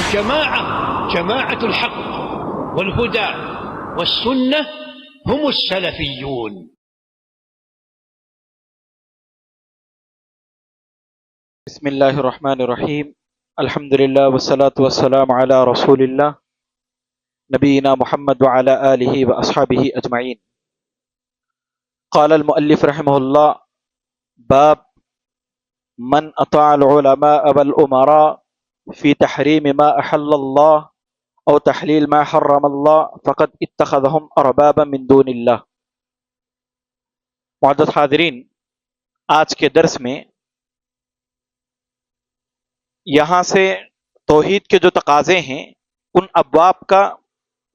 جماعة الحق والهدى والسنة هم السلفيون. بسم اللہ الرحمن الرحیم. الحمدللہ والصلاة والسلام علی رسول اللہ نبینا محمد وعلی آلہ واصحابہ اجمعین. قال المؤلف رحمہ اللہ: باب من اطاع العلماء والامراء فی تحریم ما احل اللہ او تحلیل ما حرم اللہ فقد اتخذهم اربابا من دون اللہ. معزز حاضرین، آج کے درس میں یہاں سے توحید کے جو تقاضے ہیں ان ابواب کا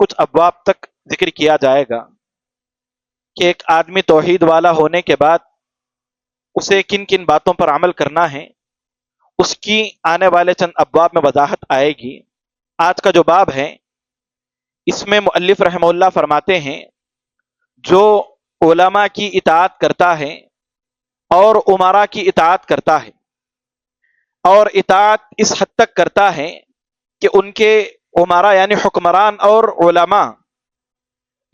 کچھ ابواب تک ذکر کیا جائے گا کہ ایک آدمی توحید والا ہونے کے بعد اسے کن کن باتوں پر عمل کرنا ہے. اس کی آنے والے چند ابواب میں وضاحت آئے گی. آج کا جو باب ہے اس میں مؤلف رحمہ اللہ فرماتے ہیں جو علماء کی اطاعت کرتا ہے اور امراء کی اطاعت کرتا ہے، اور اطاعت اس حد تک کرتا ہے کہ ان کے امراء یعنی حکمران اور علماء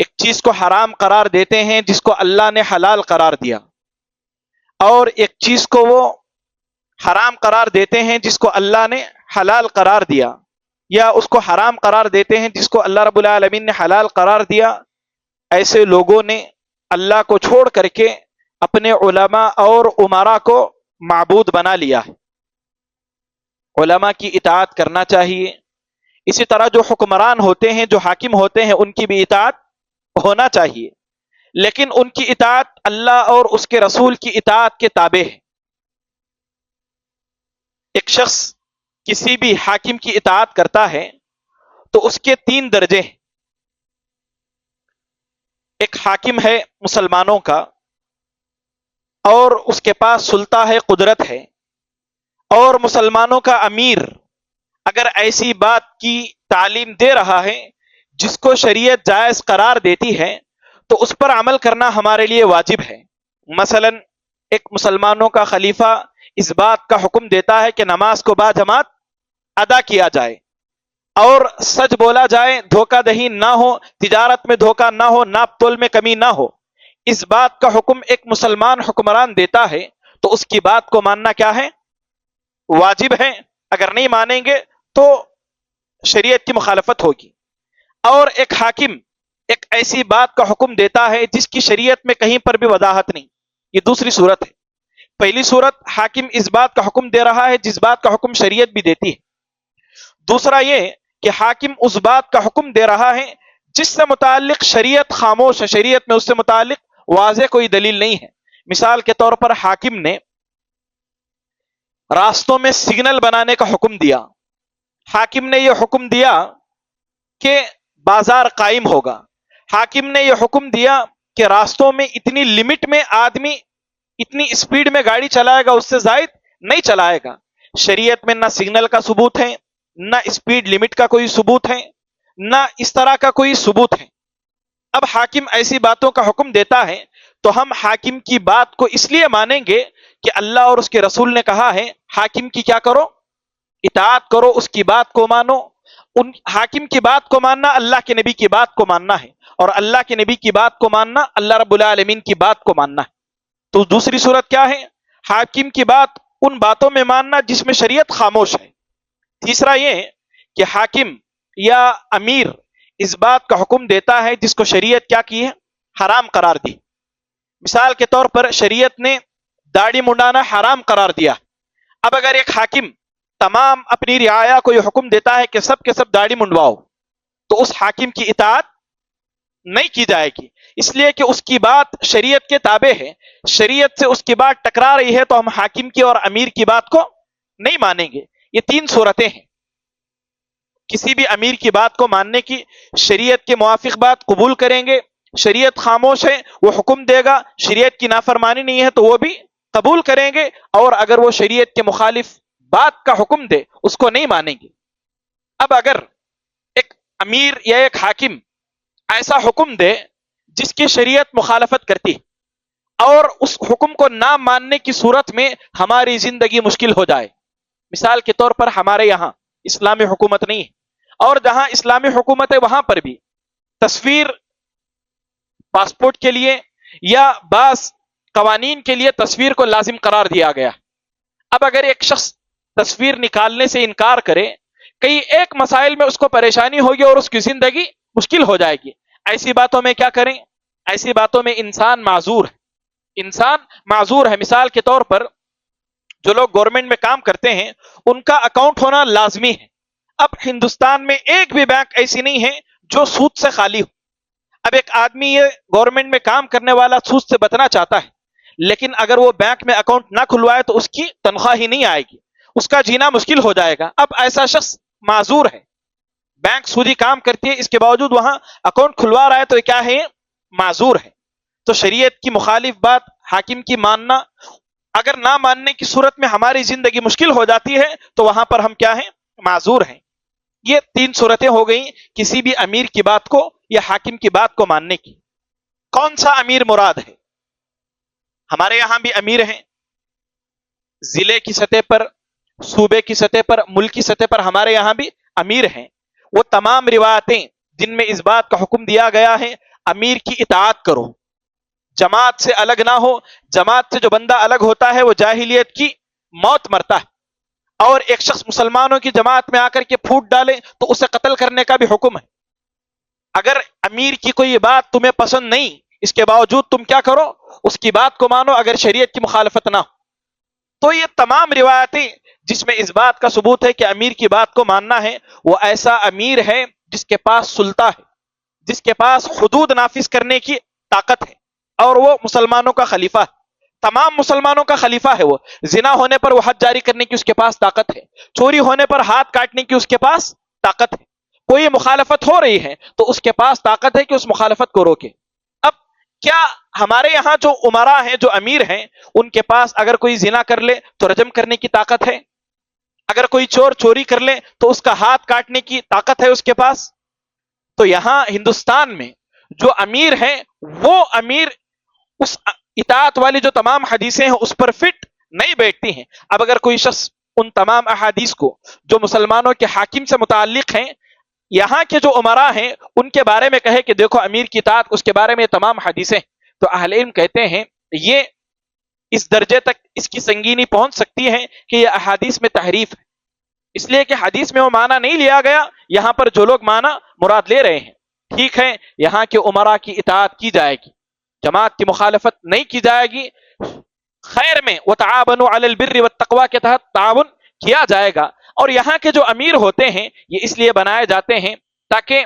ایک چیز کو حرام قرار دیتے ہیں جس کو اللہ نے حلال قرار دیا، اور ایک چیز کو وہ حرام قرار دیتے ہیں جس کو اللہ نے حلال قرار دیا، یا اس کو حرام قرار دیتے ہیں جس کو اللہ رب العالمین نے حلال قرار دیا. ایسے لوگوں نے اللہ کو چھوڑ کر کے اپنے علماء اور امراء کو معبود بنا لیا ہے. علماء کی اطاعت کرنا چاہیے. اسی طرح جو حکمران ہوتے ہیں، جو حاکم ہوتے ہیں، ان کی بھی اطاعت ہونا چاہیے، لیکن ان کی اطاعت اللہ اور اس کے رسول کی اطاعت کے تابع ہے. ایک شخص کسی بھی حاکم کی اطاعت کرتا ہے تو اس کے 3 درجے ہیں. ایک حاکم ہے مسلمانوں کا اور اس کے پاس سلطہ ہے، قدرت ہے، اور مسلمانوں کا امیر اگر ایسی بات کی تعلیم دے رہا ہے جس کو شریعت جائز قرار دیتی ہے تو اس پر عمل کرنا ہمارے لیے واجب ہے. مثلا ایک مسلمانوں کا خلیفہ اس بات کا حکم دیتا ہے کہ نماز کو باجماعت ادا کیا جائے اور سچ بولا جائے، دھوکہ دہی نہ ہو، تجارت میں دھوکہ نہ ہو، ناپ تول میں کمی نہ ہو. اس بات کا حکم ایک مسلمان حکمران دیتا ہے تو اس کی بات کو ماننا کیا ہے؟ واجب ہے. اگر نہیں مانیں گے تو شریعت کی مخالفت ہوگی. اور ایک حاکم ایک ایسی بات کا حکم دیتا ہے جس کی شریعت میں کہیں پر بھی وضاحت نہیں. یہ دوسری صورت ہے. پہلی صورت، حاکم اس بات کا حکم دے رہا ہے جس بات کا حکم شریعت بھی دیتی ہے. دوسرا یہ کہ حاکم اس بات کا حکم دے رہا ہے جس سے متعلق شریعت خاموش ہے، شریعت میں اس سے متعلق واضح کوئی دلیل نہیں ہے. مثال کے طور پر حاکم نے راستوں میں سگنل بنانے کا حکم دیا. حاکم نے یہ حکم دیا کہ بازار قائم ہوگا. حاکم نے یہ حکم دیا کہ راستوں میں اتنی لمٹ میں آدمی اتنی اسپیڈ میں گاڑی چلائے گا، اس سے زائد نہیں چلائے گا. شریعت میں نہ سگنل کا ثبوت ہے، نہ اسپیڈ لمٹ کا کوئی ثبوت ہے، نہ اس طرح کا کوئی ثبوت ہے. اب حاکم ایسی باتوں کا حکم دیتا ہے تو ہم حاکم کی بات کو اس لیے مانیں گے کہ اللہ اور اس کے رسول نے کہا ہے حاکم کی کیا کرو؟ اطاعت کرو، اس کی بات کو مانو. ان حاکم کی بات کو ماننا اللہ کے نبی کی بات کو ماننا ہے، اور اللہ کے نبی کی بات کو ماننا اللہ رب العالمین کی بات کو ماننا ہے. تو دوسری صورت کیا ہے؟ حاکم کی بات ان باتوں میں ماننا جس میں شریعت خاموش ہے. تیسرا یہ کہ حاکم یا امیر اس بات کا حکم دیتا ہے جس کو شریعت کیا کی ہے؟ حرام قرار دی. مثال کے طور پر شریعت نے داڑھی منڈانا حرام قرار دیا. اب اگر ایک حاکم تمام اپنی رعایا کو یہ حکم دیتا ہے کہ سب کے سب داڑھی منڈواؤ، تو اس حاکم کی اطاعت نہیں کی جائے گی، اس لیے کہ اس کی بات شریعت کے تابع ہے. شریعت سے اس کی بات ٹکرا رہی ہے تو ہم حاکم کی اور امیر کی بات کو نہیں مانیں گے. یہ 3 صورتیں ہیں. کسی بھی امیر کی بات کو ماننے کی، شریعت کے موافق بات قبول کریں گے، شریعت خاموش ہے وہ حکم دے گا، شریعت کی نافرمانی نہیں ہے تو وہ بھی قبول کریں گے، اور اگر وہ شریعت کے مخالف بات کا حکم دے اس کو نہیں مانیں گے. اب اگر ایک امیر یا ایک حاکم ایسا حکم دے جس کی شریعت مخالفت کرتی اور اس حکم کو نہ ماننے کی صورت میں ہماری زندگی مشکل ہو جائے. مثال کے طور پر ہمارے یہاں اسلامی حکومت نہیں ہے۔ اور جہاں اسلامی حکومت ہے وہاں پر بھی تصویر پاسپورٹ کے لیے یا بعض قوانین کے لیے تصویر کو لازم قرار دیا گیا۔ اب اگر ایک شخص تصویر نکالنے سے انکار کرے، کئی ایک مسائل میں اس کو پریشانی ہوگی اور اس کی زندگی مشکل ہو جائے گی، ایسی باتوں میں کیا کریں؟ ایسی باتوں میں انسان معذور ہے، انسان معذور ہے۔ مثال کے طور پر جو لوگ گورنمنٹ میں کام کرتے ہیں ان کا اکاؤنٹ ہونا لازمی ہے۔ اب ہندوستان میں ایک بھی بینک ایسی نہیں ہے جو سود سے خالی ہو۔ اب ایک آدمی یہ گورنمنٹ میں کام کرنے والا سود سے بچنا چاہتا ہے، لیکن اگر وہ بینک میں اکاؤنٹ نہ کھلوائے تو اس کی تنخواہ ہی نہیں آئے گی، اس کا جینا مشکل ہو جائے گا۔ اب ایسا شخص معذور ہے، بینک سودی کام کرتی ہے، اس کے باوجود وہاں اکاؤنٹ کھلوا رہا ہے، تو یہ کیا ہے؟ معذور ہے۔ تو شریعت کی مخالف بات حاکم کی ماننا، اگر نہ ماننے کی صورت میں ہماری زندگی مشکل ہو جاتی ہے تو وہاں پر ہم کیا ہیں؟ معذور ہیں۔ یہ تین صورتیں ہو گئیں کسی بھی امیر کی بات کو یا حاکم کی بات کو ماننے کی۔ کون سا امیر مراد ہے؟ ہمارے یہاں بھی امیر ہیں، ضلع کی سطح پر، صوبے کی سطح پر، ملک کی سطح پر ہمارے یہاں بھی امیر ہیں۔ وہ تمام روایتیں جن میں اس بات کا حکم دیا گیا ہے امیر کی اطاعت کرو، جماعت سے الگ نہ ہو، جماعت سے جو بندہ الگ ہوتا ہے وہ جاہلیت کی موت مرتا ہے، اور ایک شخص مسلمانوں کی جماعت میں آ کر کے پھوٹ ڈالے تو اسے قتل کرنے کا بھی حکم ہے۔ اگر امیر کی کوئی بات تمہیں پسند نہیں، اس کے باوجود تم کیا کرو؟ اس کی بات کو مانو، اگر شریعت کی مخالفت نہ ہو۔ تو یہ تمام روایتیں جس میں اس بات کا ثبوت ہے کہ امیر کی بات کو ماننا ہے، وہ ایسا امیر ہے جس کے پاس سلطہ ہے، جس کے پاس حدود نافذ کرنے کی طاقت ہے، اور وہ مسلمانوں کا خلیفہ ہے، تمام مسلمانوں کا خلیفہ ہے۔ وہ زنا ہونے پر وہ حد جاری کرنے کی اس کے پاس طاقت ہے، چوری ہونے پر ہاتھ کاٹنے کی اس کے پاس طاقت ہے، کوئی مخالفت ہو رہی ہے تو اس کے پاس طاقت ہے کہ اس مخالفت کو روکے۔ اب کیا ہمارے یہاں جو امراء ہیں، جو امیر ہیں، ان کے پاس اگر کوئی زنا کر لے تو رجم کرنے کی طاقت ہے؟ اگر کوئی چور چوری کر لے تو اس کا ہاتھ کاٹنے کی طاقت ہے اس کے پاس؟ تو یہاں ہندوستان میں جو امیر ہیں وہ امیر اس اطاعت والی جو تمام حدیثیں ہیں اس پر فٹ نہیں بیٹھتی ہیں۔ اب اگر کوئی شخص ان تمام احادیث کو جو مسلمانوں کے حاکم سے متعلق ہیں، یہاں کے جو امراء ہیں ان کے بارے میں کہے کہ دیکھو امیر کی اطاعت، اس کے بارے میں یہ تمام حدیثیں، تو اہل علم کہتے ہیں یہ اس درجے تک اس کی سنگینی پہنچ سکتی ہے کہ یہ احادیث میں تحریف ہے، اس لیے کہ حدیث میں وہ معنی نہیں لیا گیا، یہاں پر جو لوگ معنی مراد لے رہے ہیں۔ ٹھیک ہے، یہاں کے امراء کی اطاعت کی جائے گی، جماعت کی مخالفت نہیں کی جائے گی، خیر میں وتعاونوا علی البر والتقوی کے تحت تعاون کیا جائے گا۔ اور یہاں کے جو امیر ہوتے ہیں یہ اس لیے بنائے جاتے ہیں تاکہ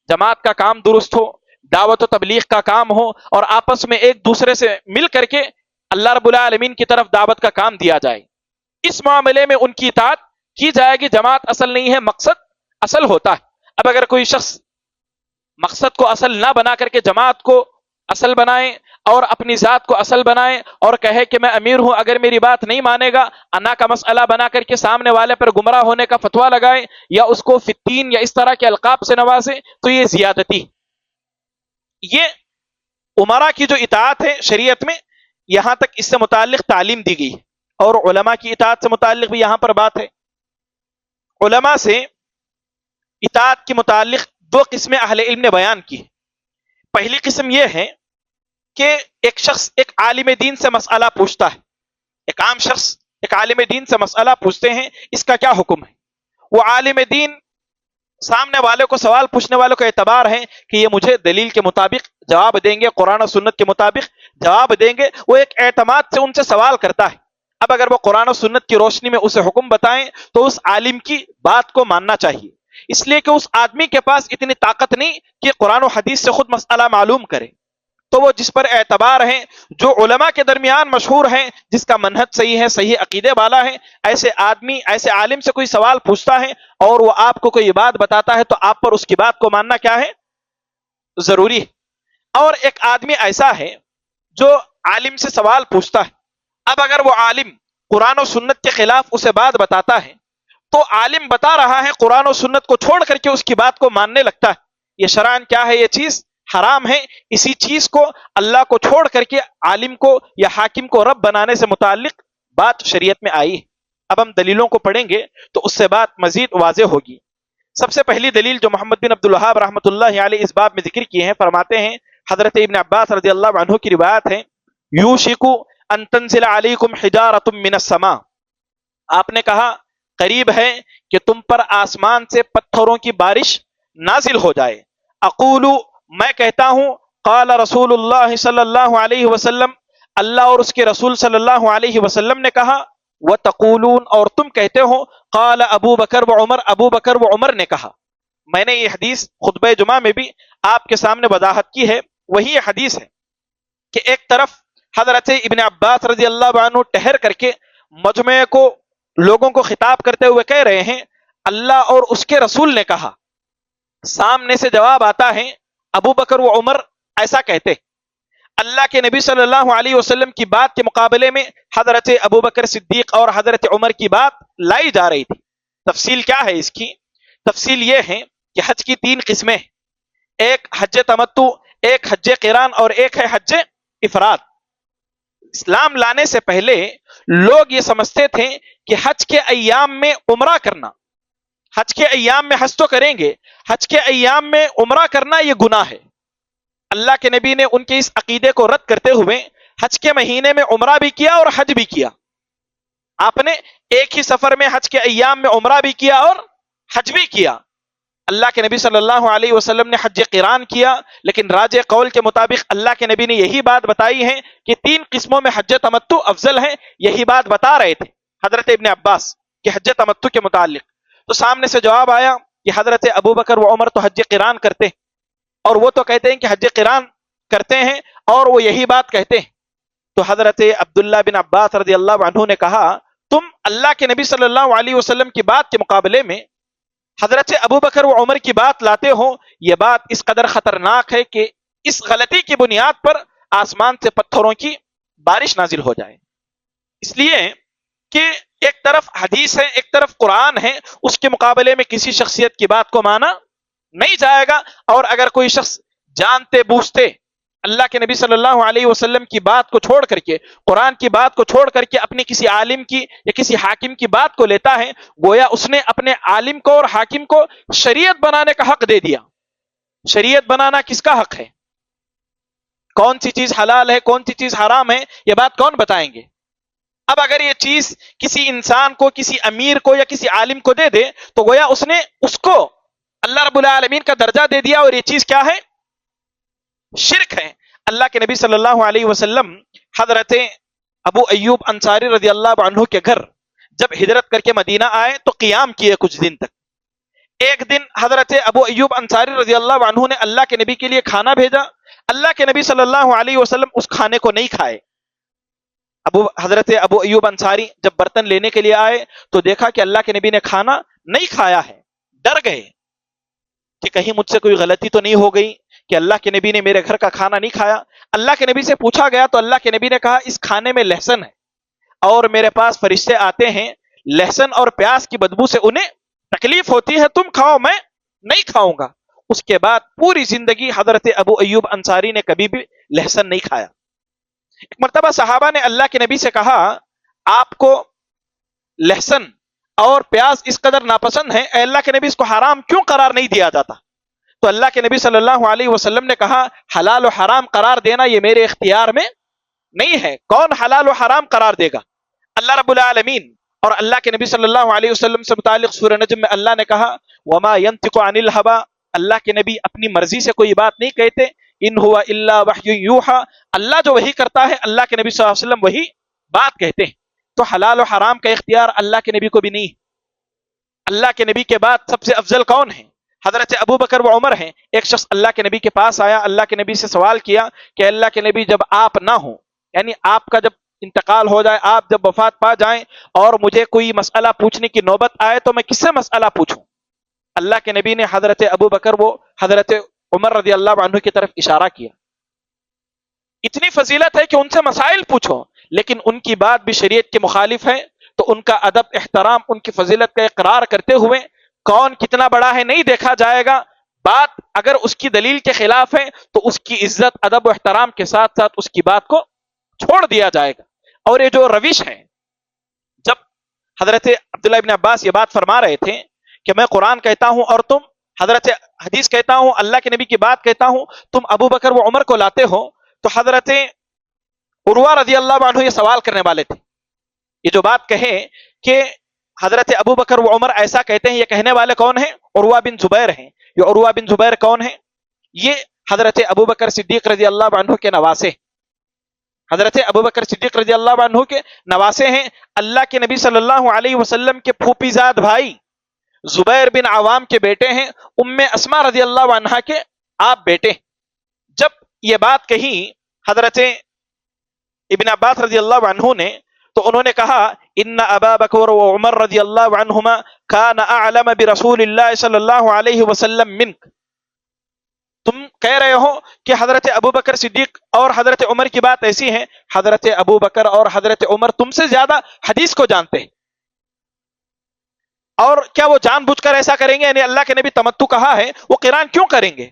جماعت کا کام درست ہو، دعوت و تبلیغ کا کام ہو، اور آپس میں ایک دوسرے سے مل کر کے اللہ رب العالمین کی طرف دعوت کا کام دیا جائے۔ اس معاملے میں ان کی اطاعت کی جائے گی۔ جماعت اصل نہیں ہے، مقصد اصل ہوتا ہے۔ اب اگر کوئی شخص مقصد کو اصل نہ بنا کر کے جماعت کو اصل بنائے اور اپنی ذات کو اصل بنائے اور کہے کہ میں امیر ہوں، اگر میری بات نہیں مانے گا، انا کا مسئلہ بنا کر کے سامنے والے پر گمراہ ہونے کا فتویٰ لگائے یا اس کو فتین یا اس طرح کے القاب سے نوازے، تو یہ زیادتی۔ یہ امراء کی جو اطاعت ہے شریعت میں، یہاں تک اس سے متعلق تعلیم دی گئی ہے، اور علماء کی اطاعت سے متعلق بھی یہاں پر بات ہے۔ علماء سے اطاعت کے متعلق دو قسمیں اہل علم نے بیان کی۔ پہلی قسم یہ ہے کہ ایک شخص ایک عالم دین سے مسئلہ پوچھتا ہے، ایک عام شخص ایک عالم دین سے مسئلہ پوچھتے ہیں، اس کا کیا حکم ہے؟ وہ عالم دین سامنے والے کو، سوال پوچھنے والے کو اعتبار ہے کہ یہ مجھے دلیل کے مطابق جواب دیں گے، قرآن و سنت کے مطابق جواب دیں گے، وہ ایک اعتماد سے ان سے سوال کرتا ہے۔ اب اگر وہ قرآن و سنت کی روشنی میں اسے حکم بتائیں تو اس عالم کی بات کو ماننا چاہیے، اس لیے کہ اس آدمی کے پاس اتنی طاقت نہیں کہ قرآن و حدیث سے خود مسئلہ معلوم کرے۔ تو وہ جس پر اعتبار ہیں، جو علماء کے درمیان مشہور ہیں، جس کا منہج صحیح ہے، صحیح عقیدے والا ہے، ایسے آدمی، ایسے عالم سے کوئی سوال پوچھتا ہے اور وہ آپ کو کوئی بات بتاتا ہے تو آپ پر اس کی بات کو ماننا کیا ہے؟ ضروری ہے۔ اور ایک آدمی ایسا ہے جو عالم سے سوال پوچھتا ہے، اب اگر وہ عالم قرآن و سنت کے خلاف اسے بات بتاتا ہے تو عالم بتا رہا ہے قرآن و سنت کو چھوڑ کر کے اس کی بات کو ماننے لگتا ہے، یہ شرعاً کیا ہے؟ یہ چیز حرام ہے۔ اسی چیز کو اللہ کو چھوڑ کر کے عالم کو یا حاکم کو رب بنانے سے متعلق بات شریعت میں آئی ہے۔ اب ہم دلیلوں کو پڑھیں گے تو اس سے بات مزید واضح ہوگی. سب سے پہلی دلیل جو محمد بن عبد الوہاب رحمۃ اللہ علیہ اس باب میں ذکر کیے ہیں، فرماتے ہیں حضرت ابن عباس رضی اللہ عنہ کی روایت ہے، یوشک ان تنزل علیکم حجارۃ من السماء، آپ نے کہا قریب ہے کہ تم پر آسمان سے پتھروں کی بارش نازل ہو جائے. اقول، میں کہتا ہوں، قال رسول اللہ صلی اللہ علیہ وسلم، اللہ اور اس کے رسول صلی اللہ علیہ وسلم نے کہا، وتقولون، اور تم کہتے ہو، قال ابو بکر و عمر، ابو بکر و عمر نے کہا. میں نے یہ حدیث خطبہ جمعہ میں بھی آپ کے سامنے وضاحت کی ہے. وہی یہ حدیث ہے کہ ایک طرف حضرت ابن عباس رضی اللہ عنہ ٹھہر کر کے مجمع کو، لوگوں کو خطاب کرتے ہوئے کہہ رہے ہیں اللہ اور اس کے رسول نے کہا. سامنے سے جواب آتا ہے ابو بکر و عمر ایسا کہتے. اللہ کے نبی صلی اللہ علیہ وسلم کی بات کے مقابلے میں حضرت ابو بکر صدیق اور حضرت عمر کی بات لائی جا رہی تھی. تفصیل کیا ہے اس کی؟ تفصیل یہ ہے کہ حج کی 3 قسمیں، ایک حج تمتع، ایک حج قران اور ایک ہے حج افراد. اسلام لانے سے پہلے لوگ یہ سمجھتے تھے کہ حج کے ایام میں عمرہ کرنا، حج کے ایام میں حج تو کریں گے، حج کے ایام میں عمرہ کرنا یہ گناہ ہے. اللہ کے نبی نے ان کے اس عقیدے کو رد کرتے ہوئے حج کے مہینے میں عمرہ بھی کیا اور حج بھی کیا. آپ نے ایک ہی سفر میں حج کے ایام میں عمرہ بھی کیا اور حج بھی کیا. اللہ کے نبی صلی اللہ علیہ وسلم نے حج قران کیا، لیکن راجح قول کے مطابق اللہ کے نبی نے یہی بات بتائی ہے کہ 3 قسموں میں حج تمتع افضل ہے. یہی بات بتا رہے تھے حضرت ابن عباس کہ حج تمتع کے متعلق. تو سامنے سے جواب آیا کہ حضرت ابو بکر و عمر تو حج قران کرتے ہیں، اور وہ تو کہتے ہیں کہ حج قران کرتے ہیں اور وہ یہی بات کہتے ہیں. تو حضرت عبداللہ بن عباس رضی اللہ عنہ نے کہا تم اللہ کے نبی صلی اللہ علیہ وسلم کی بات کے مقابلے میں حضرت ابو بکر و عمر کی بات لاتے ہو. یہ بات اس قدر خطرناک ہے کہ اس غلطی کی بنیاد پر آسمان سے پتھروں کی بارش نازل ہو جائے. اس لیے کہ ایک طرف حدیث ہے، ایک طرف قرآن ہے، اس کے مقابلے میں کسی شخصیت کی بات کو مانا نہیں جائے گا. اور اگر کوئی شخص جانتے بوجھتے اللہ کے نبی صلی اللہ علیہ وسلم کی بات کو چھوڑ کر کے، قرآن کی بات کو چھوڑ کر کے اپنے کسی عالم کی یا کسی حاکم کی بات کو لیتا ہے، گویا اس نے اپنے عالم کو اور حاکم کو شریعت بنانے کا حق دے دیا. شریعت بنانا کس کا حق ہے؟ کون سی چیز حلال ہے، کون سی چیز حرام ہے، یہ بات کون بتائیں گے؟ اب اگر یہ چیز کسی انسان کو، کسی امیر کو یا کسی عالم کو دے دے تو گویا اس نے اس کو اللہ رب العالمین کا درجہ دے دیا، اور یہ چیز کیا ہے؟ شرک ہے. اللہ کے نبی صلی اللہ علیہ وسلم حضرت ابو ایوب انصاری رضی اللہ عنہ کے گھر جب ہجرت کر کے مدینہ آئے تو قیام کیے کچھ دن تک. ایک دن حضرت ابو ایوب انصاری رضی اللہ عنہ نے اللہ کے نبی کے لیے کھانا بھیجا. اللہ کے نبی صلی اللہ علیہ وسلم اس کھانے کو نہیں کھائے. حضرت ابو ایوب انصاری جب برتن لینے کے لیے آئے تو دیکھا کہ اللہ کے نبی نے کھانا نہیں کھایا ہے. ڈر گئے کہ کہیں مجھ سے کوئی غلطی تو نہیں ہو گئی کہ اللہ کے نبی نے میرے گھر کا کھانا نہیں کھایا. اللہ کے نبی سے پوچھا گیا تو اللہ کے نبی نے کہا اس کھانے میں لہسن ہے اور میرے پاس فرشتے آتے ہیں، لہسن اور پیاز کی بدبو سے انہیں تکلیف ہوتی ہے، تم کھاؤ، میں نہیں کھاؤں گا. اس کے بعد پوری زندگی حضرت ابو ایوب انصاری نے کبھی بھی لہسن نہیں کھایا. ایک مرتبہ صحابہ نے اللہ کے نبی سے کہا آپ کو لہسن اور پیاز اس قدر ناپسند ہے، اے اللہ کے نبی اس کو حرام کیوں قرار نہیں دیا جاتا؟ تو اللہ کے نبی صلی اللہ علیہ وسلم نے کہا حلال و حرام قرار دینا یہ میرے اختیار میں نہیں ہے. کون حلال و حرام قرار دے گا؟ اللہ رب العالمین. اور اللہ کے نبی صلی اللہ علیہ وسلم سے متعلق سورہ نجم میں اللہ نے کہا وما ينطق عن الهوى، اللہ کے نبی اپنی مرضی سے کوئی بات نہیں کہتے، ان هو الا وحی یوحى، اللہ جو وحی کرتا ہے اللہ کے نبی صلی اللہ علیہ وسلم وہی بات کہتے ہیں. تو حلال و حرام کا اختیار اللہ کے نبی کو بھی نہیں. اللہ کے نبی کے بعد سب سے افضل کون ہے؟ حضرت ابو بکر و عمر ہیں. ایک شخص اللہ کے نبی کے پاس آیا، اللہ کے نبی سے سوال کیا کہ اللہ کے نبی جب آپ نہ ہوں، یعنی آپ کا جب انتقال ہو جائے، آپ جب وفات پا جائیں اور مجھے کوئی مسئلہ پوچھنے کی نوبت آئے تو میں کس سے مسئلہ پوچھوں؟ اللہ کے نبی نے حضرت ابو بکر و حضرت عمر رضی اللہ عنہ کی طرف اشارہ کیا. اتنی فضیلت ہے کہ ان سے مسائل پوچھو، لیکن ان کی بات بھی شریعت کے مخالف ہے تو ان کا ادب، احترام، ان کی فضیلت کا اقرار کرتے ہوئے کون کتنا بڑا ہے نہیں دیکھا جائے گا. بات اگر اس کی دلیل کے خلاف ہے تو اس کی عزت، ادب و احترام کے ساتھ ساتھ اس کی بات کو چھوڑ دیا جائے گا. اور یہ جو روش ہے، جب حضرت عبداللہ ابن عباس یہ بات فرما رہے تھے کہ میں قرآن کہتا ہوں اور تم حضرت حدیث کہتا ہوں، اللہ کے نبی کی بات کہتا ہوں، تم ابو بکر و عمر کو لاتے ہو. تو حضرت عروہ رضی اللہ عنہ یہ سوال کرنے والے تھے. یہ جو بات کہے کہ حضرت ابو بکر و عمر ایسا کہتے ہیں، یہ کہنے والے کون ہیں؟ عروہ بن زبیر ہیں. یہ عروہ بن زبیر کون ہیں؟ یہ حضرت ابو بکر صدیق رضی اللہ عنہ کے نواسے، حضرت ابو بکر صدیق رضی اللہ عنہ کے نواسے ہیں. اللہ کے نبی صلی اللہ علیہ وسلم کے پھوپھی زاد بھائی زبیر بن عوام کے بیٹے ہیں، ام اسما رضی اللہ عنہا کے آپ بیٹے. جب یہ بات کہی حضرت ابن عباس رضی اللہ عنہ نے، تو انہوں نے کہا ان ابا بکر و عمر رضی اللہ عنہما کان اعلم برسول اللہ صلی اللہ علیہ وسلم منک. تم کہہ رہے ہو کہ حضرت ابو بکر صدیق اور حضرت عمر کی بات ایسی ہے، حضرت ابو بکر اور حضرت عمر تم سے زیادہ حدیث کو جانتے ہیں. اور کیا وہ جان بوجھ کر ایسا کریں گے؟ یعنی اللہ کے نبی تمتع کہا ہے، وہ قران کیوں کریں گے؟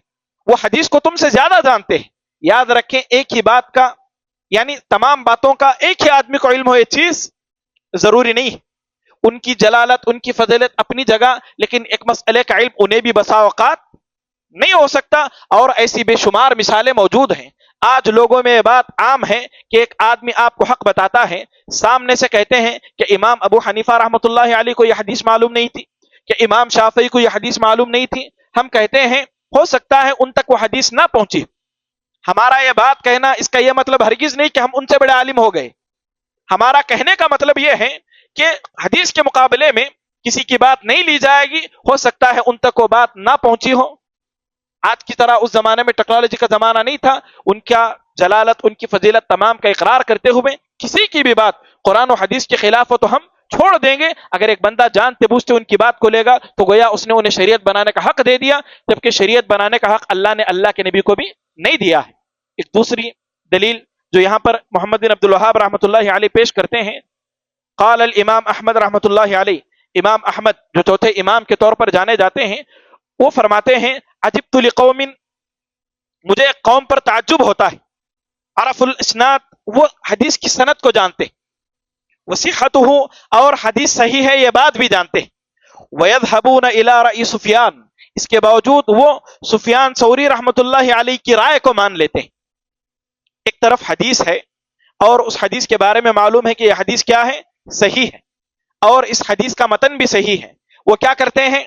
وہ حدیث کو تم سے زیادہ جانتے ہیں. یاد رکھیں، ایک ہی بات کا، یعنی تمام باتوں کا ایک ہی آدمی کو علم ہو، یہ چیز ضروری نہیں. ان کی جلالت، ان کی فضیلت اپنی جگہ، لیکن ایک مسئلے کا علم انہیں بھی بسا اوقات نہیں ہو سکتا. اور ایسی بے شمار مثالیں موجود ہیں. آج لوگوں میں یہ بات عام ہے کہ ایک آدمی آپ کو حق بتاتا ہے، سامنے سے کہتے ہیں کہ امام ابو حنیفہ رحمۃ اللہ علیہ کو یہ حدیث معلوم نہیں تھی، کہ امام شافعی کو یہ حدیث معلوم نہیں تھی. ہم کہتے ہیں ہو سکتا ہے ان تک وہ حدیث نہ پہنچی. ہمارا یہ بات کہنا اس کا یہ مطلب ہرگز نہیں کہ ہم ان سے بڑے عالم ہو گئے. ہمارا کہنے کا مطلب یہ ہے کہ حدیث کے مقابلے میں کسی کی بات نہیں لی جائے گی. ہو سکتا ہے ان تک وہ بات نہ پہنچی ہو. آج کی طرح اس زمانے میں ٹیکنالوجی کا زمانہ نہیں تھا. ان کا جلالت، ان کی فضیلت تمام کا اقرار کرتے ہوئے کسی کی بھی بات قرآن و حدیث کے خلاف ہو تو ہم چھوڑ دیں گے. اگر ایک بندہ جانتے بوجھتے ان کی بات کو لے گا تو گویا اس نے انہیں شریعت بنانے کا حق دے دیا، جبکہ شریعت بنانے کا حق اللہ نے اللہ کے نبی کو بھی نہیں دیا ہے. ایک دوسری دلیل جو یہاں پر محمد بن عبد الوہاب رحمۃ اللہ علیہ پیش کرتے ہیں، قال الامام احمد رحمۃ اللہ علیہ، امام احمد جو چوتھے امام کے طور پر جانے جاتے ہیں، وہ فرماتے ہیں عجبت لقوم، مجھے ایک قوم پر تعجب ہوتا ہے، عرف الاسناد، وہ حدیث کی سند کو جانتے، وصحته، اور حدیث صحیح ہے یہ بات بھی جانتے، ويذهبون الى رأي سفیان، اس کے باوجود وہ سفیان ثوری رحمۃ اللہ علیہ کی رائے کو مان لیتے ہیں. ایک طرف حدیث ہے اور اس حدیث کے بارے میں معلوم ہے کہ یہ حدیث کیا ہے؟ صحیح ہے، اور اس حدیث کا متن بھی صحیح ہے. وہ کیا کرتے ہیں؟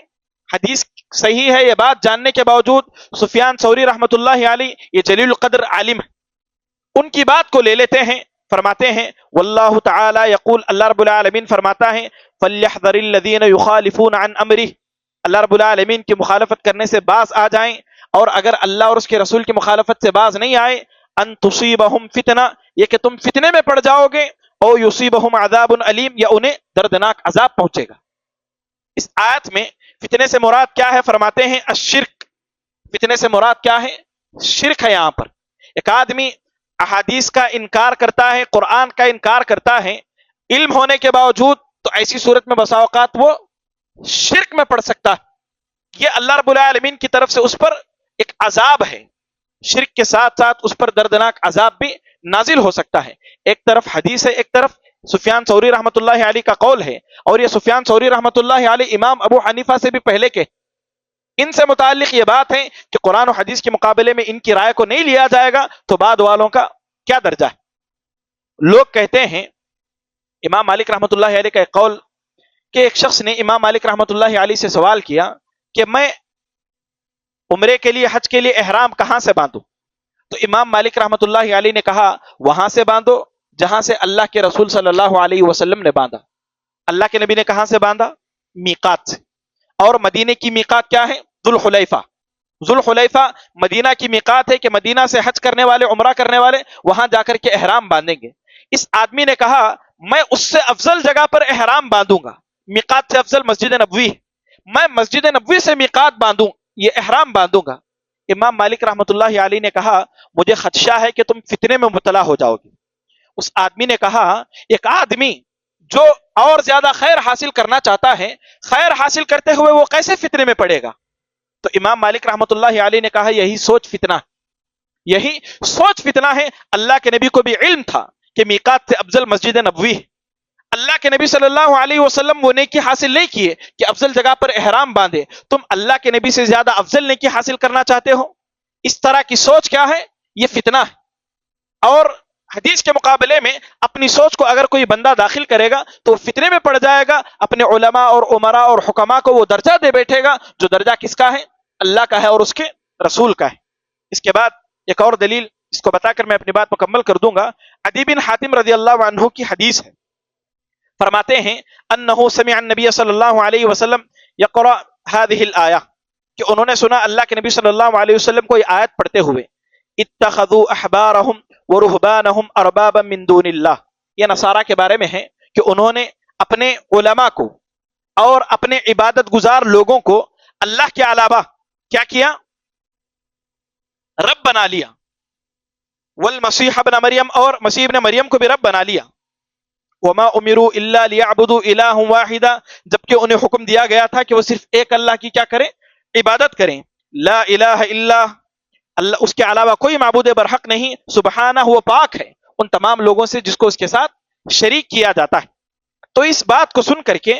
حدیث صحیح ہے یہ بات جاننے کے باوجود سفیان ثوری رحمۃ اللہ علیہ یہ جلیل القدر عالم ہے، ان کی بات کو لے لیتے ہیں. فرماتے ہیں واللہ تعالی یقول، اللہ رب العالمین فرماتا ہے فَلْيَحْذَرِ الَّذِينَ يُخَالِفُونَ عَنْ أَمْرِهِ، اللہ رب العالمین کی مخالفت کرنے سے باز آ جائیں، اور اگر اللہ اور اس کے رسول کی مخالفت سے باز نہیں آئے، ان تصیبہم فتنہ، یہ کہ تم فتنے میں پڑ جاؤ گے، او یصیبہم عذاب علیم، یا انہیں دردناک عذاب پہنچے گا. اس آیت میں فتنے سے مراد کیا ہے؟ فرماتے ہیں الشرک. فتنے سے مراد کیا ہے؟ شرک ہے. یہاں پر ایک آدمی احادیث کا انکار کرتا ہے، قرآن کا انکار کرتا ہے، علم ہونے کے باوجود، تو ایسی صورت میں بسا اوقات وہ شرک میں پڑ سکتا ہے. یہ اللہ رب العالمین کی طرف سے اس پر ایک عذاب ہے، شرک کے ساتھ ساتھ اس پر دردناک عذاب بھی نازل ہو سکتا ہے. ایک طرف حدیث ہے، ایک طرف سفیان ثوری رحمۃ اللہ علیہ کا قول ہے، اور یہ سفیان ثوری رحمۃ اللہ علیہ امام ابو حنیفہ سے بھی پہلے کے، ان سے متعلق یہ بات ہے کہ قرآن و حدیث کے مقابلے میں ان کی رائے کو نہیں لیا جائے گا تو بعد والوں کا کیا درجہ ہے. لوگ کہتے ہیں، امام مالک رحمۃ اللہ علیہ کا ایک قول کہ ایک شخص نے امام مالک رحمۃ اللہ علیہ سے سوال کیا کہ میں عمرے کے لیے، حج کے لیے احرام کہاں سے باندھوں؟ تو امام مالک رحمۃ اللہ علیہ نے کہا وہاں سے باندھو جہاں سے اللہ کے رسول صلی اللہ علیہ وسلم نے باندھا. اللہ کے نبی نے کہاں سے باندھا؟ میقات سے. اور مدینے کی میقات کیا ہے؟ ذوالحلیفہ. ذوالحلیفہ مدینہ کی میقات ہے کہ مدینہ سے حج کرنے والے، عمرہ کرنے والے وہاں جا کر کے احرام باندھیں گے. اس آدمی نے کہا میں اس سے افضل جگہ پر احرام باندھوں گا، میقات سے افضل مسجد نبوی، میں مسجد نبوی سے میقات باندھوں، یہ احرام باندھوں گا. امام مالک رحمۃ اللہ علیہ نے کہا مجھے خدشہ ہے کہ تم فتنے میں مبتلا ہو جاؤ گے. اس آدمی نے کہا ایک آدمی جو اور زیادہ خیر حاصل کرنا چاہتا ہے، خیر حاصل کرتے ہوئے وہ کیسے فتنے میں پڑے گا؟ تو امام مالک رحمۃ اللہ علیہ نے کہا یہی سوچ فتنہ، یہی سوچ فتنہ ہے. اللہ کے نبی کو بھی علم تھا کہ میقات سے افضل مسجد نبوی ہے، اللہ کے نبی صلی اللہ علیہ وسلم وہ نیکی حاصل نہیں کیے کہ افضل جگہ پر احرام باندھے، تم اللہ کے نبی سے زیادہ افضل نیکی حاصل کرنا چاہتے ہو؟ اس طرح کی سوچ کیا ہے؟ یہ فتنہ ہے۔ اور حدیث کے مقابلے میں اپنی سوچ کو اگر کوئی بندہ داخل کرے گا تو وہ فتنے میں پڑ جائے گا، اپنے علماء اور عمراء اور حکماء کو وہ درجہ دے بیٹھے گا جو درجہ کس کا ہے؟ اللہ کا ہے اور اس کے رسول کا ہے۔ اس کے بعد ایک اور دلیل اس کو بتا کر میں اپنی بات مکمل کر دوں گا۔ عدی بن حاتم رضی اللہ عنہ کی حدیث ہے، فرماتے ہیں انہ سمع النبی صلی اللہ علیہ وسلم یقرأ هذه الآیہ، کہ انہوں نے سنا اللہ کے نبی صلی اللہ علیہ وسلم کو یہ آیت پڑھتے ہوئے، اتخذوا احبارهم ورهبانهم اربابا من دون اللہ۔ یہ نصارہ کے بارے میں ہے کہ انہوں نے اپنے علماء کو اور اپنے عبادت گزار لوگوں کو اللہ کے علاوہ کیا کیا؟ رب بنا لیا۔ والمسیح ابن مریم، اور مسیح ابن مریم کو بھی رب بنا لیا۔ وما امروا الا ليعبدوا الها واحدا، جبکہ انہیں حکم دیا گیا تھا کہ وہ صرف ایک اللہ کی کیا کریں؟ عبادت کریں۔ لا الہ الا اللہ، اس کے علاوہ کوئی معبود برحق نہیں، سبحانہ وہ پاک ہے ان تمام لوگوں سے جس کو اس کے ساتھ شریک کیا جاتا ہے۔ تو اس بات کو سن کر کے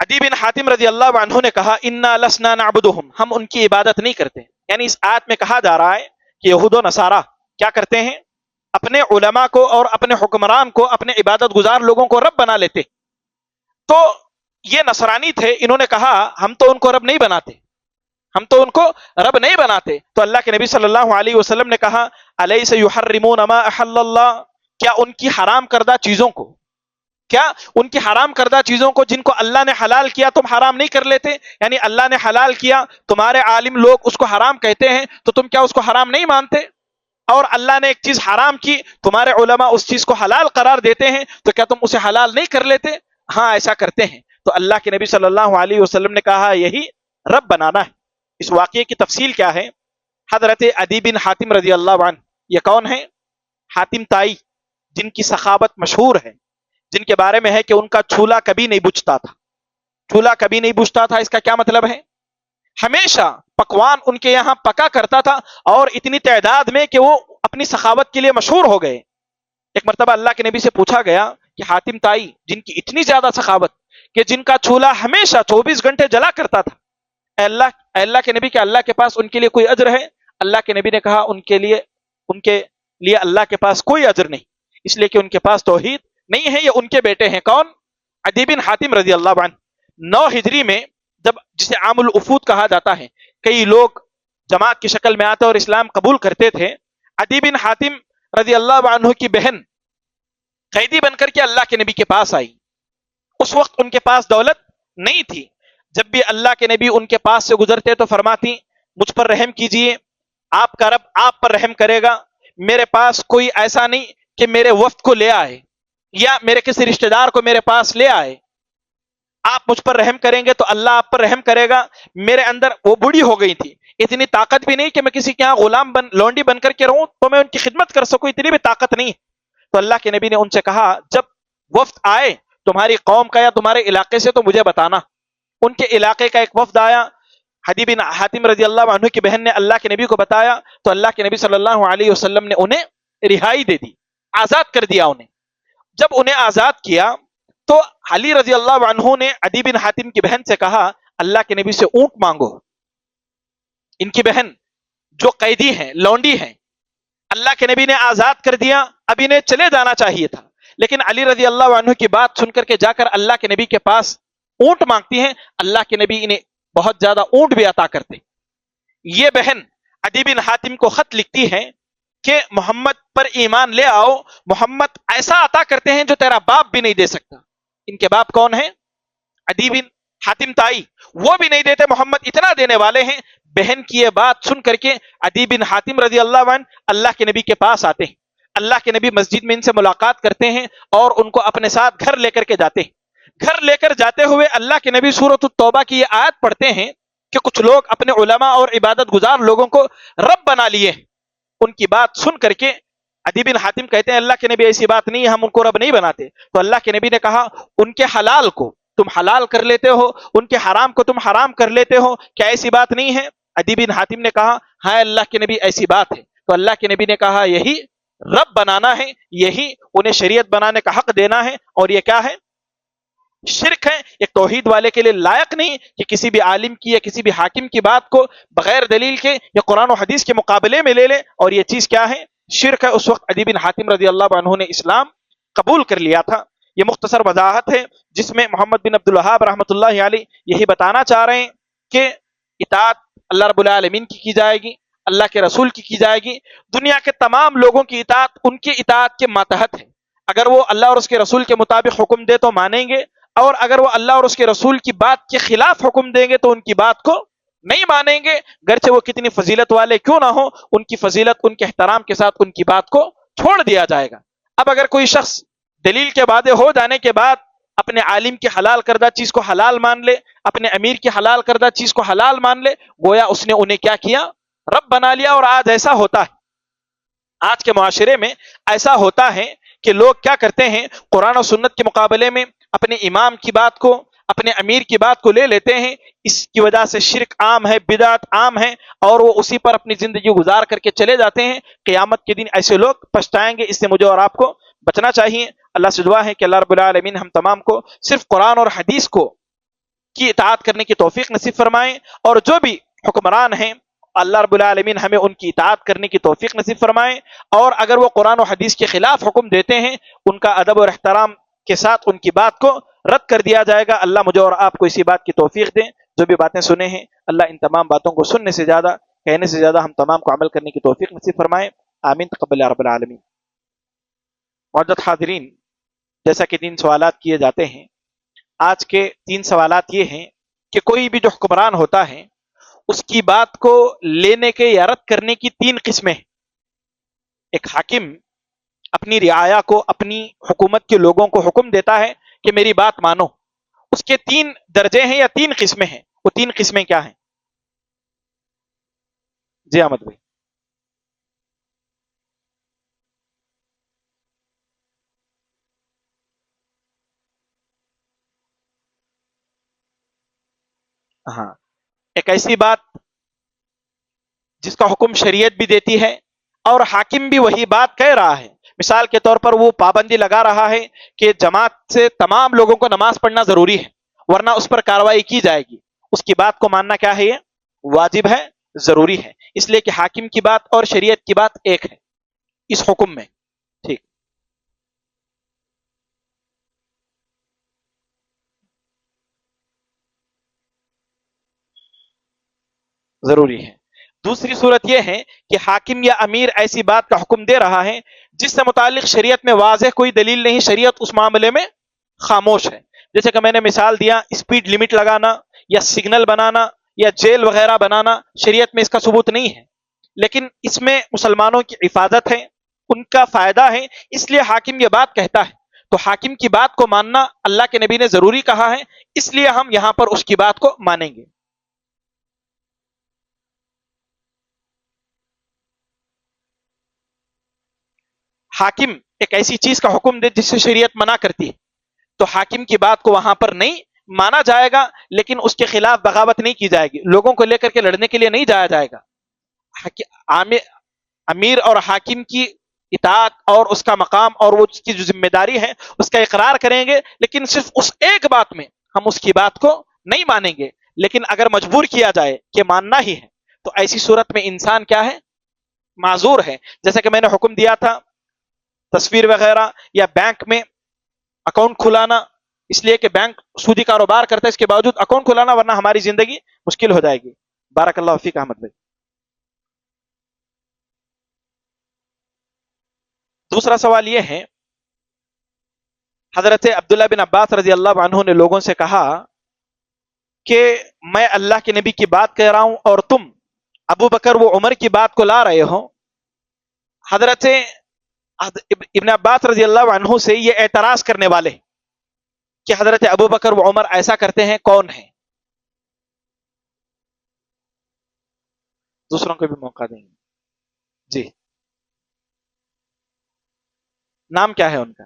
عدی بن حاتم رضی اللہ عنہ نے کہا انا لسنا نعبدهم، ہم ان کی عبادت نہیں کرتے۔ یعنی اس آیت میں کہا جا رہا ہے کہ یہود و نصارہ کیا کرتے ہیں؟ اپنے علماء کو اور اپنے حکمران کو، اپنے عبادت گزار لوگوں کو رب بنا لیتے۔ تو یہ نصرانی تھے، انہوں نے کہا ہم تو ان کو رب نہیں بناتے، ہم تو ان کو رب نہیں بناتے۔ تو اللہ کے نبی صلی اللہ علیہ وسلم نے کہا الیس یحرمون ما احل اللہ، کیا ان کی حرام کردہ چیزوں کو، کیا ان کی حرام کردہ چیزوں کو جن کو اللہ نے حلال کیا تم حرام نہیں کر لیتے؟ یعنی اللہ نے حلال کیا، تمہارے عالم لوگ اس کو حرام کہتے ہیں، تو تم کیا اس کو حرام نہیں مانتے؟ اور اللہ نے ایک چیز حرام کی، تمہارے علماء اس چیز کو حلال قرار دیتے ہیں، تو کیا تم اسے حلال نہیں کر لیتے؟ ہاں ایسا کرتے ہیں۔ تو اللہ کے نبی صلی اللہ علیہ وسلم نے کہا یہی رب بنانا ہے۔ اس واقعے کی تفصیل کیا ہے؟ حضرت عدی بن حاتم رضی اللہ عنہ، یہ کون ہے؟ حاتم تائی، جن کی سخاوت مشہور ہے، جن کے بارے میں ہے کہ ان کا چولہا کبھی نہیں بجھتا تھا۔ چولہا کبھی نہیں بجھتا تھا، اس کا کیا مطلب ہے؟ ہمیشہ پکوان ان کے یہاں پکا کرتا تھا، اور اتنی تعداد میں کہ وہ اپنی سخاوت کے لیے مشہور ہو گئے۔ ایک مرتبہ اللہ کے نبی سے پوچھا گیا کہ حاتم تائی جن کی اتنی زیادہ سخاوت کہ جن کا چولہا ہمیشہ 24 گھنٹے جلا کرتا تھا، اے اللہ کے نبی، کیا اللہ کے پاس ان کے لیے کوئی اجر ہے؟ اللہ کے نبی نے کہا ان کے لیے اللہ کے پاس کوئی اجر نہیں، اس لیے کہ ان کے پاس توحید نہیں ہے، یہ ان کے بیٹے ہیں۔ کون؟ عدی بن حاتم رضی اللہ عنہ۔ 9 ہجری میں، جب جسے عام الوفود کہا جاتا ہے، کئی لوگ جماعت کی شکل میں آتے اور اسلام قبول کرتے تھے، عدی بن حاتم رضی اللہ عنہ کی بہن قیدی بن کر کے اللہ کے نبی کے پاس آئی۔ اس وقت ان کے پاس دولت نہیں تھی، جب بھی اللہ کے نبی ان کے پاس سے گزرتے تو فرماتی مجھ پر رحم کیجئے، آپ کا رب آپ پر رحم کرے گا۔ میرے پاس کوئی ایسا نہیں کہ میرے وفد کو لے آئے یا میرے کسی رشتہ دار کو میرے پاس لے آئے، آپ مجھ پر رحم کریں گے تو اللہ آپ پر رحم کرے گا۔ میرے اندر، وہ بوڑھی ہو گئی تھی، اتنی طاقت بھی نہیں کہ میں کسی کے یہاں غلام لونڈی بن کر کے رہوں تو میں ان کی خدمت کر سکوں، اتنی بھی طاقت نہیں۔ تو اللہ کے نبی نے ان سے کہا جب وفد آئے تمہاری قوم کا یا تمہارے علاقے سے تو مجھے بتانا۔ ان کے علاقے کا ایک وفد آیا، عدی بن حاتم رضی اللہ عنہ کی بہن نے اللہ کے نبی کو بتایا، تو اللہ کے نبی صلی اللہ علیہ وسلم نے انہیں رہائی دے دی، آزاد کر دیا انہیں۔ جب انہیں آزاد کیا تو علی رضی اللہ عنہ نے عدی بن حاتم کی بہن سے کہا اللہ کے نبی سے اونٹ مانگو۔ ان کی بہن جو قیدی ہیں، لونڈی ہیں، اللہ کے نبی نے آزاد کر دیا، اب انہیں چلے جانا چاہیے تھا، لیکن علی رضی اللہ عنہ کی بات سن کر کے جا کر اللہ کے نبی کے پاس اونٹ مانگتی ہیں، اللہ کے نبی انہیں بہت زیادہ اونٹ بھی عطا کرتے۔ یہ بہن عدی بن حاتم کو خط لکھتی ہے کہ محمد پر ایمان لے آؤ، محمد ایسا عطا کرتے ہیں جو تیرا باپ بھی نہیں دے سکتا۔ ان کے باپ کون ہیں؟ عدی بن حاتم تائی، وہ بھی نہیں دیتے، محمد اتنا دینے والے ہیں۔ بہن کی یہ بات سن کر کے عدی بن حاتم رضی اللہ عنہ اللہ کے نبی کے پاس آتے ہیں، اللہ کے نبی مسجد میں ان سے ملاقات کرتے ہیں اور ان کو اپنے ساتھ گھر لے کر کے جاتے ہیں۔ گھر لے کر جاتے ہوئے اللہ کے نبی سورۃ التوبہ کی یہ آیت پڑھتے ہیں کہ کچھ لوگ اپنے علماء اور عبادت گزار لوگوں کو رب بنا لیے ہیں۔ ان کی بات سن کر کے عدی بن حاتم کہتے ہیں اللہ کے نبی ایسی بات نہیں ہے، ہم ان کو رب نہیں بناتے۔ تو اللہ کے نبی نے کہا ان کے حلال کو تم حلال کر لیتے ہو، ان کے حرام کو تم حرام کر لیتے ہو، کیا ایسی بات نہیں ہے؟ عدی بن حاتم نے کہا ہاں اللہ کے نبی ایسی بات ہے۔ تو اللہ کے نبی نے کہا یہی رب بنانا ہے، یہی انہیں شریعت بنانے کا حق دینا ہے، اور یہ کیا ہے؟ شرک ہے۔ ایک توحید والے کے لیے لائق نہیں کہ کسی بھی عالم کی یا کسی بھی حاکم کی بات کو بغیر دلیل کے یا قرآن و حدیث کے مقابلے میں لے لے، اور یہ چیز کیا ہے؟ شرک ہے۔ اس وقت عدی بن حاتم رضی اللہ عنہ نے اسلام قبول کر لیا تھا۔ یہ مختصر وضاحت ہے جس میں محمد بن عبد الوہاب رحمۃ اللہ علیہ یہی بتانا چاہ رہے ہیں کہ اطاعت اللہ رب العالمین کی جائے گی، اللہ کے رسول کی جائے گی، دنیا کے تمام لوگوں کی اطاعت ان کی اطاعت کے ماتحت ہے۔ اگر وہ اللہ اور اس کے رسول کے مطابق حکم دے تو مانیں گے، اور اگر وہ اللہ اور اس کے رسول کی بات کے خلاف حکم دیں گے تو ان کی بات کو نہیں مانیں گے، گرچہ وہ کتنی فضیلت والے کیوں نہ ہو، ان کی فضیلت ان کے احترام کے ساتھ ان کی بات کو چھوڑ دیا جائے گا۔ اب اگر کوئی شخص دلیل کے وعدے ہو جانے کے بعد اپنے عالم کی حلال کردہ چیز کو حلال مان لے، اپنے امیر کی حلال کردہ چیز کو حلال مان لے، گویا اس نے انہیں کیا کیا؟ رب بنا لیا۔ اور آج ایسا ہوتا ہے، آج کے معاشرے میں ایسا ہوتا ہے کہ لوگ کیا کرتے ہیں؟ قرآن و سنت کے مقابلے میں اپنے امام کی بات کو، اپنے امیر کی بات کو لے لیتے ہیں۔ اس کی وجہ سے شرک عام ہے، بدعت عام ہے، اور وہ اسی پر اپنی زندگی گزار کر کے چلے جاتے ہیں۔ قیامت کے دن ایسے لوگ پچھتائیں گے۔ اس سے مجھے اور آپ کو بچنا چاہیے۔ اللہ سے دعا ہے کہ اللہ رب العالمین ہم تمام کو صرف قرآن اور حدیث کو کی اطاعت کرنے کی توفیق نصیب فرمائیں، اور جو بھی حکمران ہیں اللہ رب العالمین ہمیں ان کی اطاعت کرنے کی توفیق نصیب فرمائیں، اور اگر وہ قرآن و حدیث کے خلاف حکم دیتے ہیں ان کا ادب اور احترام کے ساتھ ان کی بات کو رد کر دیا جائے گا۔ اللہ مجھے اور آپ کو اسی بات کی توفیق دیں۔ جو بھی باتیں سنے ہیں اللہ ان تمام باتوں کو سننے سے زیادہ، کہنے سے زیادہ ہم تمام کو عمل کرنے کی توفیق نصیب فرمائیں۔ آمین، تقبل یا رب العالمین۔ معزز حاضرین، جیسا کہ 3 سوالات کیے جاتے ہیں، آج کے 3 سوالات یہ ہیں کہ کوئی بھی جو حکمران ہوتا ہے اس کی بات کو لینے کے یا رد کرنے کی 3 قسمیں ہیں۔ ایک حاکم اپنی رعایا کو، اپنی حکومت کے لوگوں کو حکم دیتا ہے کہ میری بات مانو، اس کے 3 درجے ہیں یا 3 قسمیں ہیں۔ وہ 3 قسمیں کیا ہیں؟ جی احمد بھائی۔ ہاں، ایک ایسی بات جس کا حکم شریعت بھی دیتی ہے اور حاکم بھی وہی بات کہہ رہا ہے۔ مثال کے طور پر وہ پابندی لگا رہا ہے کہ جماعت سے تمام لوگوں کو نماز پڑھنا ضروری ہے ورنہ اس پر کارروائی کی جائے گی۔ اس کی بات کو ماننا کیا ہے؟ یہ واجب ہے، ضروری ہے، اس لیے کہ حاکم کی بات اور شریعت کی بات ایک ہے اس حکم میں۔ ٹھیک، ضروری ہے۔ دوسری صورت یہ ہے کہ حاکم یا امیر ایسی بات کا حکم دے رہا ہے جس سے متعلق شریعت میں واضح کوئی دلیل نہیں، شریعت اس معاملے میں خاموش ہے۔ جیسے کہ میں نے مثال دیا، اسپیڈ لمٹ لگانا یا سگنل بنانا یا جیل وغیرہ بنانا، شریعت میں اس کا ثبوت نہیں ہے، لیکن اس میں مسلمانوں کی حفاظت ہے، ان کا فائدہ ہے، اس لیے حاکم یہ بات کہتا ہے۔ تو حاکم کی بات کو ماننا اللہ کے نبی نے ضروری کہا ہے، اس لیے ہم یہاں پر اس کی بات کو مانیں گے۔ حاکم ایک ایسی چیز کا حکم دے جس سے شریعت منع کرتی ہے تو حاکم کی بات کو وہاں پر نہیں مانا جائے گا، لیکن اس کے خلاف بغاوت نہیں کی جائے گی، لوگوں کو لے کر کے لڑنے کے لیے نہیں جایا جائے گا۔ امیر اور حاکم کی اطاعت اور اس کا مقام اور وہ اس کی جو ذمہ داری ہے اس کا اقرار کریں گے، لیکن صرف اس ایک بات میں ہم اس کی بات کو نہیں مانیں گے۔ لیکن اگر مجبور کیا جائے کہ ماننا ہی ہے تو ایسی صورت میں انسان کیا ہے؟ معذور ہے۔ جیسا کہ میں نے حکم دیا تھا تصویر وغیرہ یا بینک میں اکاؤنٹ کھلانا، اس لیے کہ بینک سودی کاروبار کرتا ہے، اس کے باوجود اکاؤنٹ کھلانا، ورنہ ہماری زندگی مشکل ہو جائے گی۔ بارک اللہ فیک احمد بھائی۔ دوسرا سوال یہ ہے، حضرت عبداللہ بن عباس رضی اللہ عنہ نے لوگوں سے کہا کہ میں اللہ کے نبی کی بات کہہ رہا ہوں اور تم ابو بکر و عمر کی بات کو لا رہے ہو۔ حضرت ابن عباس رضی اللہ عنہ سے یہ اعتراض کرنے والے کہ حضرت ابو بکر و عمر ایسا کرتے ہیں، کون ہیں؟ دوسروں کو بھی موقع دیں گے۔ جی، نام کیا ہے ان کا؟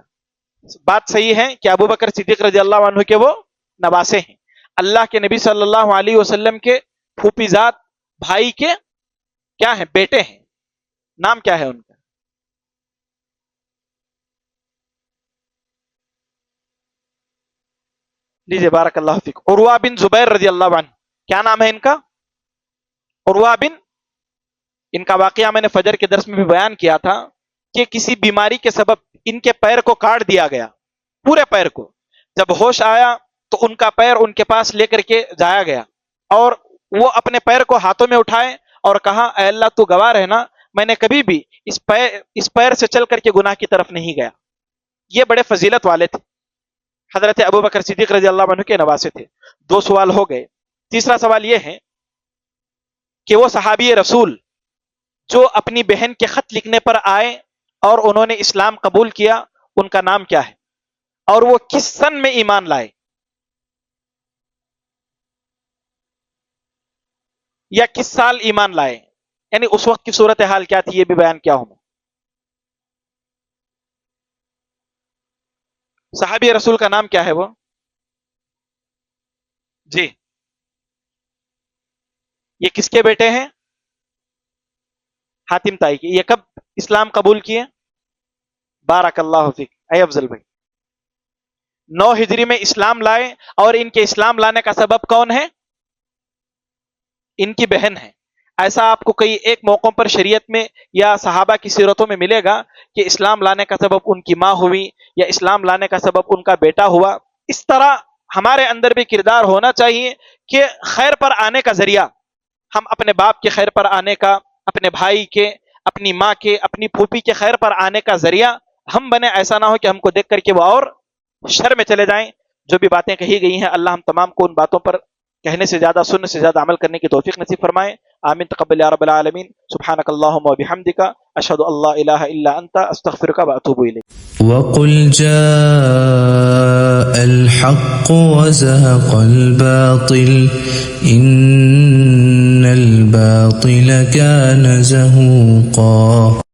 بات صحیح ہے کہ ابو بکر صدیق رضی اللہ عنہ کے وہ نواسے ہیں، اللہ کے نبی صلی اللہ علیہ وسلم کے پھوپھی ذات بھائی کے کیا ہیں؟ بیٹے ہیں۔ نام کیا ہے ان کا؟ لیجیے بارک اللہ فیک. عروہ بن زبیر رضی اللہ عنہ, کیا نام ہے ان کا؟ عروہ بن. ان کا واقعہ میں نے فجر کے درس میں بھی بیان کیا تھا کہ کسی بیماری کے سبب ان کے پیر کو کاٹ دیا گیا, پورے پیر کو. جب ہوش آیا تو ان کا پیر ان کے پاس لے کر کے جایا گیا, اور وہ اپنے پیر کو ہاتھوں میں اٹھائے اور کہا اے اللہ تو گواہ رہنا, میں نے کبھی بھی اس پیر سے چل کر کے گناہ کی طرف نہیں گیا. یہ بڑے فضیلت والے تھے, حضرت ابوبکر صدیق رضی اللہ عنہ کے نواسے تھے. 2 سوال ہو گئے. تیسرا سوال یہ ہے کہ وہ صحابی رسول جو اپنی بہن کے خط لکھنے پر آئے اور انہوں نے اسلام قبول کیا, ان کا نام کیا ہے, اور وہ کس سن میں ایمان لائے, یا کس سال ایمان لائے, یعنی اس وقت کی صورتحال کیا تھی, یہ بھی بیان کیا ہوں. صحابی رسول کا نام کیا ہے وہ؟ جی, یہ کس کے بیٹے ہیں؟ حاتم طائی کے. یہ کب اسلام قبول کیے؟ بارک اللہ فیک. اے افضل بھائی, 9 ہجری میں اسلام لائے, اور ان کے اسلام لانے کا سبب کون ہے؟ ان کی بہن ہے. ایسا آپ کو کئی ایک موقعوں پر شریعت میں یا صحابہ کی سیرتوں میں ملے گا کہ اسلام لانے کا سبب ان کی ماں ہوئی, یا اسلام لانے کا سبب ان کا بیٹا ہوا. اس طرح ہمارے اندر بھی کردار ہونا چاہیے کہ خیر پر آنے کا ذریعہ, ہم اپنے باپ کے خیر پر آنے کا, اپنے بھائی کے, اپنی ماں کے, اپنی پھوپھی کے خیر پر آنے کا ذریعہ ہم بنے. ایسا نہ ہو کہ ہم کو دیکھ کر کے وہ اور شر میں چلے جائیں. جو بھی باتیں کہی گئی ہیں, اللہ ہم تمام کو ان باتوں پر کہنے سے زیادہ, سننے سے زیادہ عمل کرنے کی توفیق نصیب فرمائے. آمین تقبل یا رب العالمین. سبحانک اللہم و بحمدک, اشہد ان لا الہ الا انت, استغفرک و اتوب الیک. وقل جاء الحق وزهق الباطل إن الباطل كان زهوقا